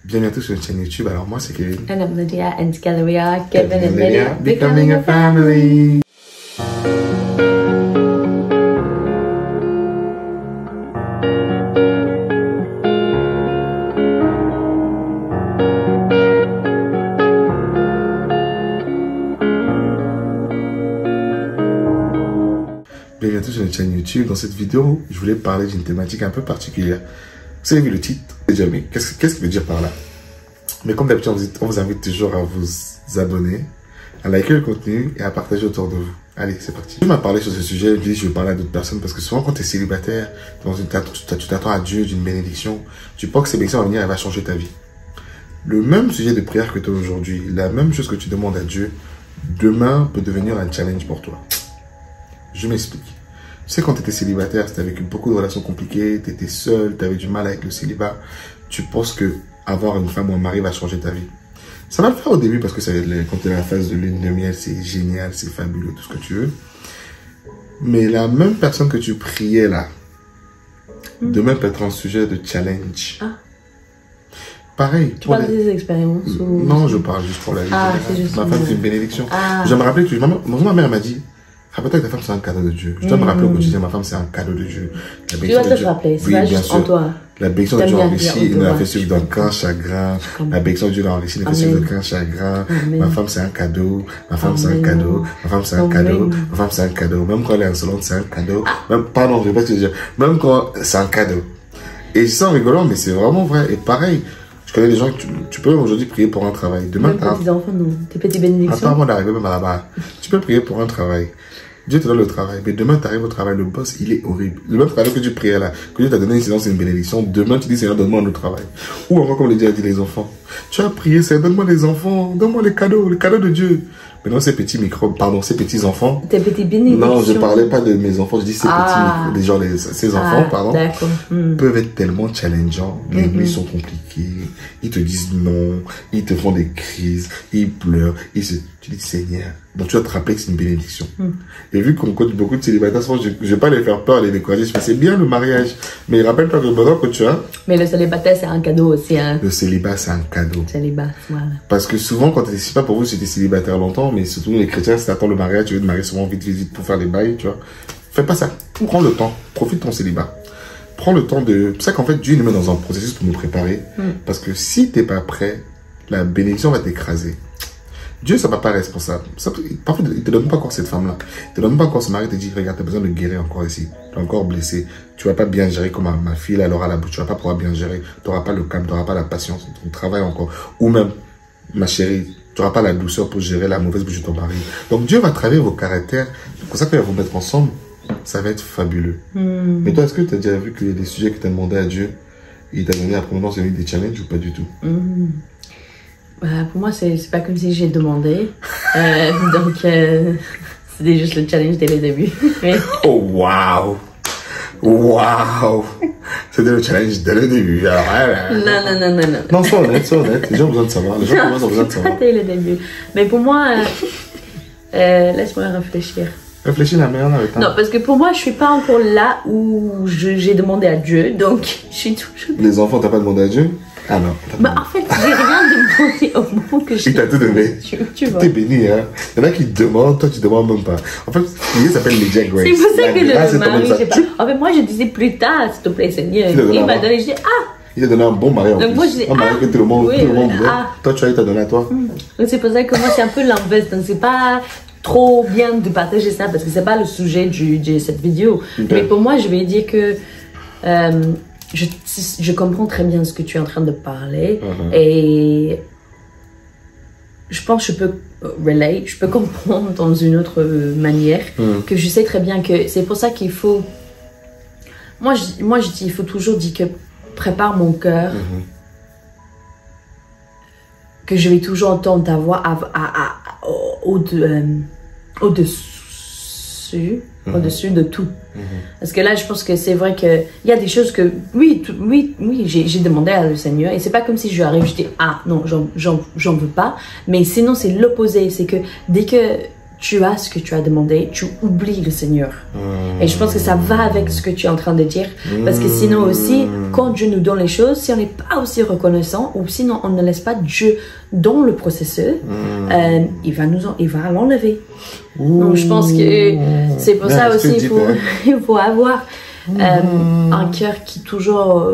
Bienvenue à tous sur une chaîne YouTube. Alors moi c'est Kevin. And I'm Lydia, and together we are Kevin and Lydia becoming a family. Bienvenue à tous sur une chaîne YouTube. Dans cette vidéo, je voulais parler d'une thématique un peu particulière. Vous avez vu le titre? Mais qu'est-ce qu'il veut dire par là? Mais comme d'habitude, on vous invite toujours à vous abonner, à liker le contenu et à partager autour de vous. Allez, c'est parti. Je vais parler sur ce sujet, je me dis je vais parler à d'autres personnes parce que souvent quand tu es célibataire, tu t'attends à Dieu d'une bénédiction, tu penses que cette bénédiction va venir, elle va changer ta vie. Le même sujet de prière que tu as aujourd'hui, la même chose que tu demandes à Dieu, demain peut devenir un challenge pour toi. Je m'explique. Tu sais, quand tu étais célibataire, tu as vécu beaucoup de relations compliquées, tu étais seul, tu avais du mal avec le célibat, tu penses que avoir une femme ou un mari va changer ta vie. Ça va le faire au début parce que quand tu es dans la phase de lune de miel, c'est génial, c'est fabuleux, tout ce que tu veux. Mais la même personne que tu priais là, demain peut être un sujet de challenge. Ah. Pareil. Tu parles des expériences ou... Non, je parle juste pour la vie. Ah, c'est juste ma femme, c'est une bénédiction. Ah. Je me rappelle que ma mère m'a dit, rappelle-toi que ta femme, c'est un cadeau de Dieu. Je dois me rappeler au quotidien, ma femme, c'est un cadeau de Dieu. Tu dois te rappeler, c'est pas juste en toi. La bénédiction de Dieu enrichit, il nous a fait suivre d'un grand chagrin. La bénédiction de Dieu l'a enrichi, il nous a fait suivre d'un grand chagrin. Ma femme, c'est un cadeau. Ma femme, c'est un cadeau. Ma femme, c'est un cadeau. Ma femme, c'est un cadeau. Même quand elle est insolente, c'est un cadeau. Même, pardon, je vais pas te dire. Même quand c'est un cadeau. Et c'est en rigolant, mais c'est vraiment vrai. Et pareil, je connais des gens que tu peux aujourd'hui prier pour un travail. Demain, tes petits enfants, non. Tes petites bénédictions. Attends avant d'arriver même là-bas. Tu peux prier pour un travail. Dieu te donne le travail, mais demain tu arrives au travail, le boss il est horrible. Le même travail que tu priais là, que Dieu t'a donné une séance, c'est une bénédiction. Demain tu dis Seigneur, donne-moi un autre travail. Ou encore comme Dieu a dit les enfants. Tu as prié, Seigneur, donne-moi les enfants, donne-moi les cadeaux de Dieu. Maintenant ces petits microbes, pardon, ces petits enfants. Tes petits bénédictions. Non, je parlais pas de mes enfants, je dis ces petits microbes, ces enfants, pardon, peuvent être tellement challengeants. Les nuits sont compliquées, ils te disent non, ils te font des crises, ils pleurent, tu dis Seigneur. Donc tu vas te rappeler que c'est une bénédiction. Et vu qu'on coach beaucoup de célibataires, je ne vais pas les faire peur, les décourager. Je fais c'est bien le mariage, mais rappelle-toi que le bonheur que tu as. Mais le célibataire c'est un cadeau aussi. Hein. Le célibat c'est un cadeau. Célibat, voilà. Parce que souvent quand tu es, c'est pas pour vous si tu es célibataire longtemps, mais surtout les chrétiens, si tu attends le mariage, tu veux te marier souvent vite pour faire les bails, tu vois. Fais pas ça. Prends le temps, profite de ton célibat. Prends le temps de. C'est ça qu'en fait Dieu nous met dans un processus pour nous préparer. Parce que si tu n'es pas prêt, la bénédiction va t'écraser. Dieu, ça va pas responsable. Parfois, il te donne pas encore cette femme-là. Il te donne pas encore ce mari, il te dit, regarde, tu as besoin de guérir encore ici. Tu es encore blessé. Tu vas pas bien gérer comme ma fille, elle aura la bouche. Tu vas pas pouvoir bien gérer. Tu n'auras pas le calme, tu n'auras pas la patience. Ton travail encore. Ou même, ma chérie, tu n'auras pas la douceur pour gérer la mauvaise bouche de ton mari. Donc, Dieu va travailler vos caractères. C'est pour ça qu'il va vous mettre ensemble. Ça va être fabuleux. Mais toi, est-ce que tu as déjà vu qu'il y a des sujets que tu as demandé à Dieu et il t'a donné à première fois des challenges ou pas du tout? Pour moi, c'est pas comme si j'ai demandé. Donc, c'était juste le challenge dès le début. Oh, waouh! Waouh! C'était le challenge dès le début. Alors, non. Non, sois honnête. Les gens ont besoin de savoir. Les gens ont besoin de savoir. Dès le début. Mais pour moi, laisse-moi réfléchir. Réfléchis la meilleure avec toi. Non, parce que pour moi, je suis pas encore là où j'ai demandé à Dieu. Donc, je suis toujours... Les enfants, t'as pas demandé à Dieu? Ah non. Bah, en fait, j'ai rien demandé au moment que je... Il t'a tout donné. Tu vois. T'es béni, hein. Il y en a qui demandent, toi tu demandes même pas. En fait, il s'appelle Lydia Grace. C'est pour ça que le mari, je sais pas. En fait, moi, je disais plus tard, s'il te plaît, Seigneur. Il m'a donné, je dis, il t'a donné un bon mari en plus. Donc moi, je dis, un mari que tout le monde voulait. Toi, tu as eu, t'as donné à toi. Donc c'est pour ça que moi, c'est un peu l'inverse. Donc c'est pas trop bien de partager ça parce que c'est pas le sujet de cette vidéo. Mais pour moi, je vais dire que je comprends très bien ce que tu es en train de parler et je pense que je peux relate, je peux comprendre dans une autre manière que je sais très bien que c'est pour ça qu'il faut... Moi, je dis, il faut toujours dire que prépare mon cœur, que je vais toujours entendre ta voix au-dessus de tout. Parce que là, je pense que c'est vrai qu'il y a des choses que, oui, j'ai demandé à le Seigneur. Et c'est pas comme si je lui arrive, je dis, ah non, j'en veux pas. Mais sinon, c'est l'opposé. C'est que dès que tu as ce que tu as demandé, tu oublies le Seigneur. Et je pense que ça va avec ce que tu es en train de dire. Parce que sinon aussi, quand Dieu nous donne les choses, si on n'est pas aussi reconnaissant, ou sinon on ne laisse pas Dieu dans le processus, il va l'enlever. Donc je pense que c'est pour ça aussi il faut avoir un cœur qui toujours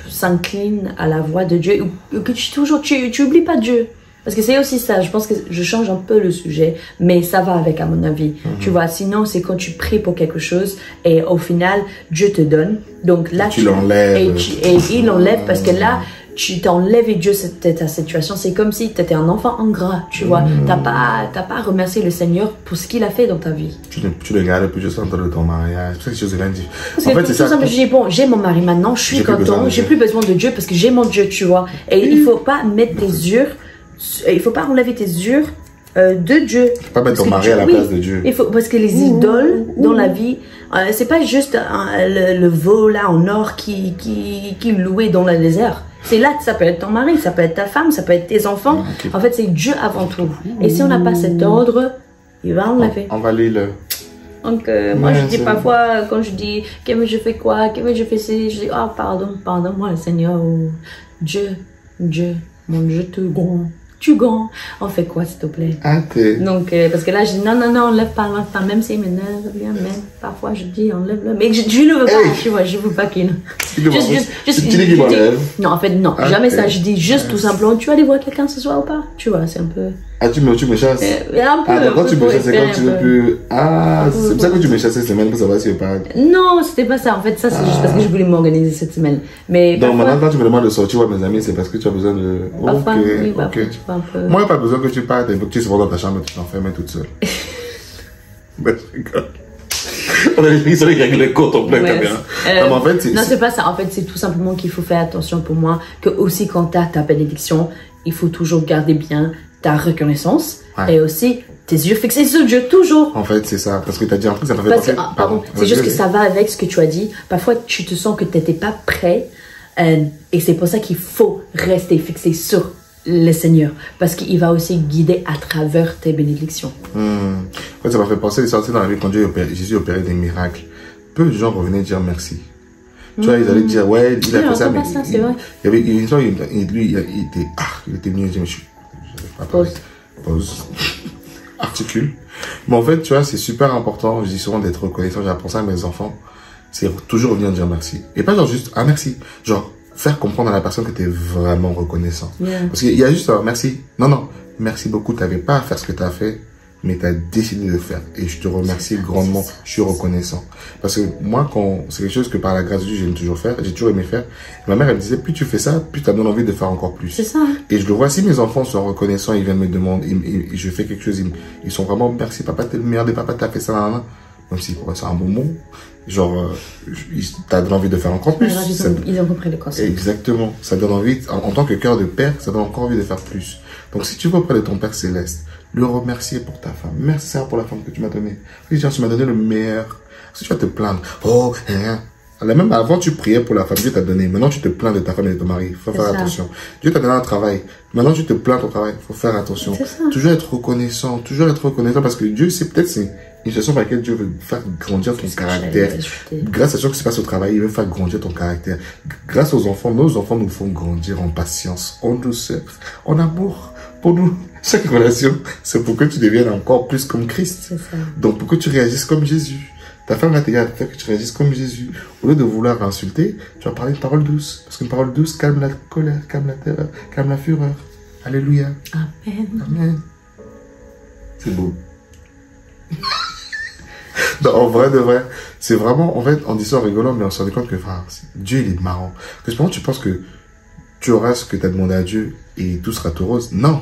s'incline à la voix de Dieu, ou que tu oublies pas Dieu. Parce que c'est aussi ça, je pense que je change un peu le sujet, mais ça va avec, à mon avis. Tu vois, sinon, c'est quand tu pries pour quelque chose et au final, Dieu te donne. Donc là, tu l'enlèves. Et il l'enlève parce que là, tu t'enlèves et Dieu, c'était ta situation. C'est comme si tu étais un enfant ingrat, tu vois. T'as pas remercié le Seigneur pour ce qu'il a fait dans ta vie. Tu le gardes plus juste en temps de ton mariage. C'est quelque chose de bien différent. Parce que tout simplement, je dis, bon, j'ai mon mari maintenant, je suis content, j'ai plus besoin de Dieu parce que j'ai mon Dieu, tu vois. Et il faut pas mettre tes yeux, il faut pas enlever tes yeux de Dieu. Il faut pas mettre ton mari à la place de Dieu. Parce que les idoles dans la vie, c'est pas juste le veau là en or qui louait dans le désert. C'est là que ça peut être ton mari, ça peut être ta femme, ça peut être tes enfants. En fait, c'est Dieu avant tout. Et si on n'a pas cet ordre, il va enlever. On va lire le... Donc, moi, je dis parfois, quand je dis, Kevin, je fais quoi? Kevin, je fais ci, je dis, oh, pardon-moi, le Seigneur, oh, Dieu, mon Dieu, tu gons. On fait quoi, s'il te plaît? Donc, parce que là, je dis, non, enlève pas, même si maintenant, bien, même, parfois, je dis, enlève-le. Mais je ne veux pas, tu vois, je veux pas qu'il... Non, en fait, non, jamais ça. Je dis juste tout simplement, tu vas aller voir quelqu'un ce soir ou pas? Tu vois, c'est un peu... Ah, tu me chasses? Un peu. Quand tu me chasses, c'est quand tu veux plus... c'est pour ça que tu me chasses cette semaine pour savoir si je parle. Non, c'était pas ça. En fait, ça, c'est juste parce que je voulais m'organiser cette semaine. Mais donc, maintenant, quand tu me demandes de sortir voir mes amis, c'est parce que tu as besoin de... Parfois, oui, Moi, il n'y a pas besoin que tu partes. Il faut que tu sois dans ta chambre et tu t'enfermes toute seule. Mais on a les règles les côtes en plein caméra. Non, c'est pas ça. En fait, c'est tout simplement qu'il faut faire attention pour moi que aussi quand tu as ta bénédiction, il faut toujours garder bien ta reconnaissance et aussi tes yeux fixés sur Dieu, toujours. En fait, c'est ça. Parce que tu as dit un truc, ça m'a fait penser... Pardon, c'est juste que ça va avec ce que tu as dit. Parfois, tu te sens que tu n'étais pas prêt et c'est pour ça qu'il faut rester fixé sur le Seigneur, parce qu'il va aussi guider à travers tes bénédictions. En fait, ça m'a fait penser de sortir dans la vie quand Jésus opérait des miracles. Peu de gens revenaient dire merci. Tu vois, ils allaient dire, ouais, il a fait ça, mais il y avait une fois, lui, il était venu dire, pause. Articule. Mais en fait, tu vois, c'est super important, je dis souvent d'être reconnaissant, j'apprends ça à mes enfants, c'est toujours revenir dire merci. Et pas genre juste, merci. Genre, faire comprendre à la personne que tu es vraiment reconnaissant. Parce qu'il y a juste un merci. Non, merci beaucoup, tu n'avais pas à faire ce que tu as fait, mais tu as décidé de faire. Et je te remercie grandement, je suis reconnaissant. Parce que moi, c'est quelque chose que par la grâce de Dieu, j'aime toujours faire, j'ai toujours aimé faire. Et ma mère, elle me disait, plus tu fais ça, plus tu as envie de faire encore plus. C'est ça. Et je le vois, si mes enfants sont reconnaissants, ils viennent me demander, je fais quelque chose, ils sont vraiment, merci papa, t'es le meilleur des papas, t'as fait ça, même si c'est un bon mot. Genre, t'as envie de faire encore plus. Ils ont compris le concept. Exactement. Ça donne envie, en tant que cœur de père, ça donne encore envie de faire plus. Donc, si tu vas auprès de ton Père Céleste, le remercier pour ta femme. Merci Seigneur pour la femme que tu m'as donnée. Tu m'as donné le meilleur. Si tu vas te plaindre, même avant tu priais pour la femme, Dieu t'a donné. Maintenant tu te plains de ta femme et de ton mari. Faut faire attention. Dieu t'a donné un travail. Maintenant tu te plains de ton travail. Faut faire attention. Toujours être reconnaissant. Parce que Dieu, c'est peut-être une situation par laquelle Dieu veut faire grandir ton caractère. Grâce à ce qui se passe au travail, il veut faire grandir ton caractère. Grâce aux enfants, nos enfants nous font grandir en patience, en douceur, en amour. Pour nous, chaque relation, c'est pour que tu deviennes encore plus comme Christ. Donc pour que tu réagisses comme Jésus. Ta femme va te dire que tu réagisses comme Jésus. Au lieu de vouloir insulter, tu vas parler une parole douce. Parce qu'une parole douce calme la colère, calme la terreur, calme la fureur. Alléluia. Amen. C'est beau. Non, en vrai de vrai, c'est vraiment, en fait, on dit ça en rigolant, mais on se rend compte que Dieu, il est marrant. Parce que tu penses que tu auras ce que tu as demandé à Dieu et tout sera tout rose. Non.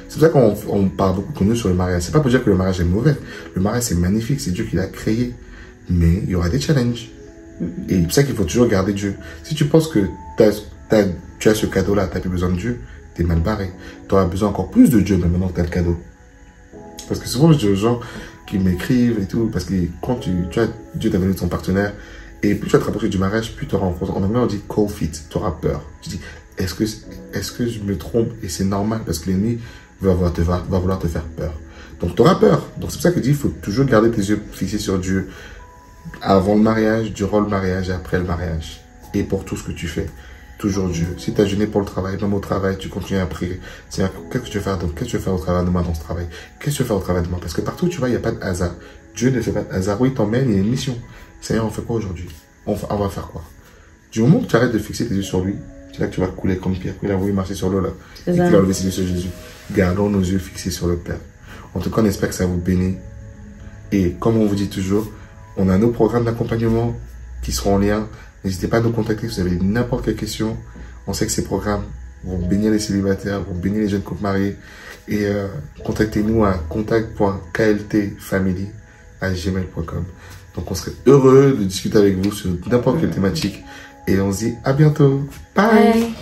C'est pour ça qu'on parle beaucoup de nous sur le mariage. C'est pas pour dire que le mariage est mauvais. Le mariage, c'est magnifique, c'est Dieu qui l'a créé. Mais il y aura des challenges. Et c'est pour ça qu'il faut toujours garder Dieu. Si tu penses que tu as ce cadeau-là, tu n'as plus besoin de Dieu, tu es mal barré. Tu auras besoin encore plus de Dieu maintenant que tu as le cadeau. Parce que souvent, je dis aux gens qui m'écrivent et tout, parce que quand Dieu t'a donné ton partenaire, et plus tu vas te rapprocher du mariage, plus tu auras en anglais on dit cold feet, tu auras peur. Tu dis, est-ce que je me trompe? Et c'est normal, parce que l'ennemi va vouloir te faire peur. Donc, tu auras peur. Donc, c'est pour ça que je dis, il faut toujours garder tes yeux fixés sur Dieu avant le mariage, durant le mariage et après le mariage. Et pour tout ce que tu fais, toujours Dieu. Si tu as jeûné pour le travail, même au travail, tu continues à prier. Seigneur, qu'est-ce que tu veux faire? Donc, qu'est-ce que tu veux faire au travail de moi dans ce travail? Qu'est-ce que tu veux faire au travail de moi? Parce que partout où tu vas, il n'y a pas de hasard. Dieu ne fait pas de hasard. Oui, il t'emmène, il y a une mission. Seigneur, on fait quoi aujourd'hui? On va faire quoi? Du moment que tu arrêtes de fixer tes yeux sur lui, c'est là que tu vas couler comme Pierre. Il a voulu marcher sur l'eau là. Et qu'il a levé ses yeux sur Jésus. Gardons nos yeux fixés sur le Père. En tout cas, on espère que ça vous bénit. Et comme on vous dit toujours, on a nos programmes d'accompagnement qui seront en lien. N'hésitez pas à nous contacter si vous avez n'importe quelle question. On sait que ces programmes vont bénir les célibataires, vont bénir les jeunes couples mariés. Et contactez-nous à contact.kltfamily@gmail.com. Donc on serait heureux de discuter avec vous sur n'importe quelle thématique. Et on se dit à bientôt. Bye.